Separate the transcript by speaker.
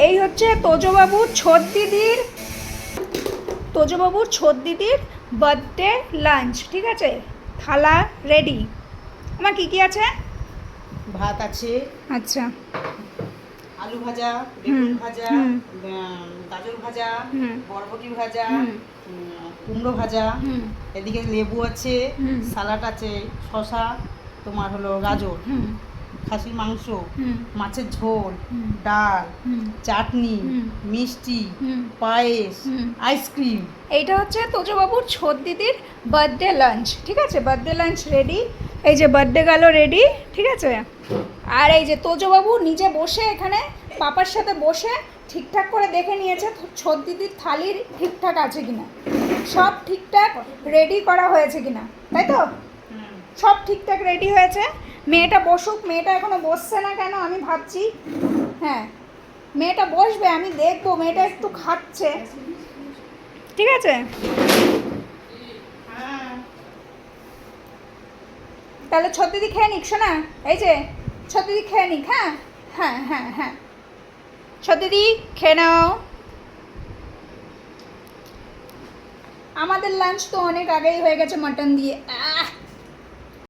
Speaker 1: এই হচ্ছে তোজবাবুর ছোট দিদির বার্থডে লাঞ্চ, ঠিক আছে? থালা রেডি। আমার কি কি আছে?
Speaker 2: ভাত আছে,
Speaker 1: আচ্ছা,
Speaker 2: আলু ভাজা, বেগুন ভাজা, গাজর ভাজা,
Speaker 1: হুম,
Speaker 2: বরবটি ভাজা,
Speaker 1: হুম,
Speaker 2: কুমড়ো ভাজা,
Speaker 1: হুম,
Speaker 2: এদিকে লেবু আছে,
Speaker 1: হুম,
Speaker 2: সালাড আছে, শসা, তোমার হলো গাজর,
Speaker 1: হুম,
Speaker 2: খাসির মাংস,
Speaker 1: হুম,
Speaker 2: মাছের ঝোল,
Speaker 1: হুম,
Speaker 2: ডাল,
Speaker 1: হুম,
Speaker 2: চাটনি,
Speaker 1: হুম,
Speaker 2: মিষ্টি,
Speaker 1: হুম,
Speaker 2: পায়েস,
Speaker 1: হুম।
Speaker 2: আইসক্রিম।
Speaker 1: এইটা হচ্ছে তোজবাবুর ছোট দিদির বার্থডে লাঞ্চ, ঠিক আছে? Birthday lunch ready. এই যে বার্থডে গেল রেডি, ঠিক আছে? আর এই যে তোজবাবু নিজে বসে এখানে পাপার সাথে বসে ঠিকঠাক করে দেখে নিয়েছে ছোট দিদির থালির ঠিকঠাক আছে কিনা, সব ঠিকঠাক রেডি করা হয়েছে কিনা, তাই তো? সব ঠিকঠাক রেডি হয়েছে। মেয়েটা বসুক, মেয়েটা এখনো বসছে না কেন আমি ভাবছি। হ্যাঁ, মেয়েটা বসবে, আমি দেখবো মেয়েটা একটু খাচ্ছে, ঠিক আছে? তাহলে ছদিদি খেয়ে নিক, শোনা? এই যে ছদিদি খেয়ে নিক। হ্যাঁ হ্যাঁ হ্যাঁ হ্যাঁ, ছদিদি খেয়ে নাও। আমাদের লাঞ্চ তো অনেক আগেই হয়ে গেছে মাটন দিয়ে।